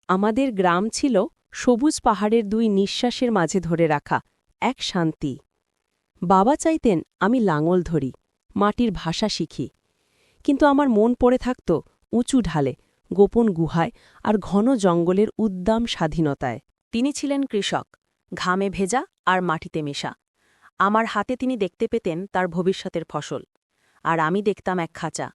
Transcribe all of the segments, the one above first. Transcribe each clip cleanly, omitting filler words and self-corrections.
আমাদের গ্রাম ছিল সবুজ পাহাড়ের দুই নিঃশ্বাসের মাঝে ধরে রাখা এক শান্তি। বাবা চাইতেন আমি লাঙল ধরি, মাটির ভাষা শিখি, কিন্তু আমার মন পড়ে থাকত উঁচু ঢালে, গোপন গুহায় আর ঘন জঙ্গলের উদ্দাম স্বাধীনতায়। তিনি ছিলেন কৃষক, ঘামে ভেজা আর মাটিতে মেশা। আমার হাতে তিনি দেখতে পেতেন তার ভবিষ্যতের ফসল, আর আমি দেখতাম এক খাঁচা।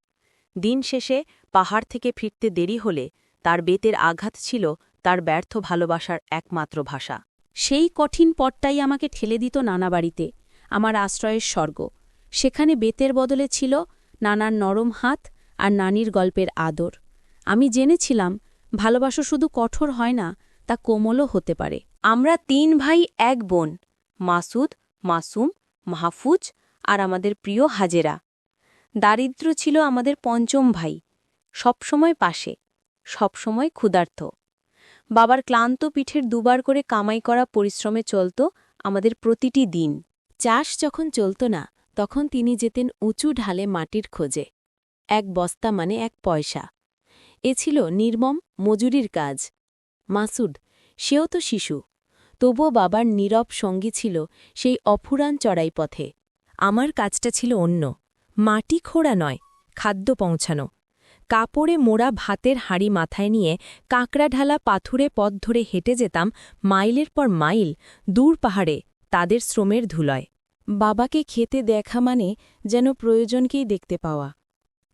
দিন শেষে পাহাড় থেকে ফিরতে দেরি হলে তার বেতের আঘাত ছিল তার ব্যর্থ ভালোবাসার একমাত্র ভাষা। সেই কঠিন পথটাই আমাকে ঠেলে দিত নানা বাড়িতে, আমার আশ্রয়ের স্বর্গ। সেখানে বেতের বদলে ছিল নানার নরম হাত আর নানির গল্পের আদর। আমি জেনেছিলাম ভালোবাসা শুধু কঠোর হয় না, তা কোমলও হতে পারে। আমরা ৩ ভাই এক বোন, মাসুদ, মাসুম, মাহফুজ আর আমাদের প্রিয় হাজেরা। দারিদ্র্য ছিল আমাদের পঞ্চম ভাই, সবসময় পাশে, সবসময় ক্ষুধার্ত। বাবার ক্লান্ত পিঠের দুবার করে কামাই করা পরিশ্রমে চলত আমাদের প্রতিটি দিন। চাষ যখন চলত না, তখন তিনি যেতেন উঁচু ঢালে মাটির খোঁজে। এক বস্তা মানে এক পয়সা। এ ছিল নির্মম মজুরির কাজ। মাসুদ, সেও তো শিশু, তবুও বাবার নীরব সঙ্গী ছিল সেই অফুরান চড়াই পথে। আমার কাজটা ছিল অন্য, মাটি খোঁড়া নয়, খাদ্য পৌঁছানো। কাপড়ে মোড়া ভাতের হাঁড়ি মাথায় নিয়ে কাঁকড়া ঢালা পাথুরে পথ ধরে হেঁটে যেতাম মাইলের পর মাইল দূর পাহাড়ে তাদের শ্রমের ধুলয়। বাবাকে খেতে দেখা মানে যেন প্রয়োজনকেই দেখতে পাওয়া।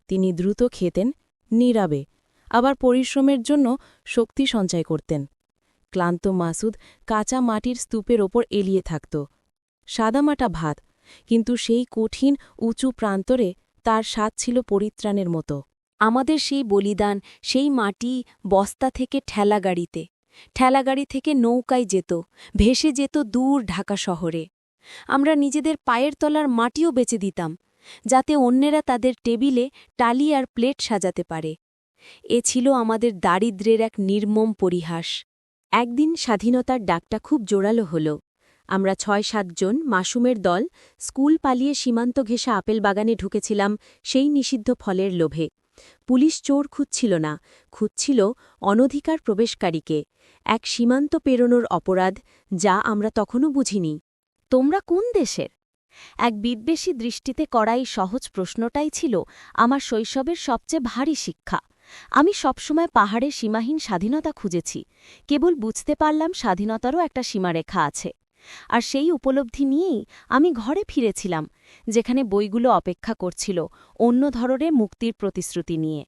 তিনি দ্রুত খেতেন, নীরবে, আবার পরিশ্রমের জন্য শক্তি সঞ্চয় করতেন। ক্লান্ত মাসুদ কাঁচা মাটির স্তূপের ওপর এলিয়ে থাকত। সাদামাটা ভাত, কিন্তু সেই কঠিন উঁচু প্রান্তরে তার স্বাদ ছিল পরিত্রাণের মতো। আমাদের সেই বলিদান, সেই মাটি বস্তা থেকে ঠেলাগাড়িতে, ঠেলাগাড়ি থেকে নৌকায় যেত, ভেসে যেত দূর ঢাকা শহরে। আমরা নিজেদের পায়ের তলার মাটিও বেচে দিতাম, যাতে অন্যেরা তাদের টেবিলে টালি আর প্লেট সাজাতে পারে। এ ছিল আমাদের দারিদ্র্যের এক নির্মম পরিহাস। একদিন স্বাধীনতার ডাকটা খুব জোরালো হল। আমরা ৬-৭ জন মাসুমের দল স্কুল পালিয়ে সীমান্ত ঘেঁষা আপেল বাগানে ঢুকেছিলাম সেই নিষিদ্ধ ফলের লোভে। পুলিশ চোর খুঁজছিল না, খুঁজছিল অনধিকার প্রবেশকারীকে, এক সীমান্ত পেরোনোর অপরাধ যা আমরা তখনও বুঝিনি। তোমরা কোন দেশের? এক বিদ্বেষী দৃষ্টিতে করা এই সহজ প্রশ্নটাই ছিল আমার শৈশবের সবচেয়ে ভারী শিক্ষা। আমি সবসময় পাহাড়ের সীমাহীন স্বাধীনতা খুঁজেছি, কেবল বুঝতে পারলাম স্বাধীনতারও একটা সীমারেখা আছে। আর সেই উপলব্ধি নিয়েই আমি ঘরে ফিরেছিলাম, যেখানে বইগুলো অপেক্ষা করছিল অন্য ধরনের মুক্তির প্রতিশ্রুতি নিয়ে।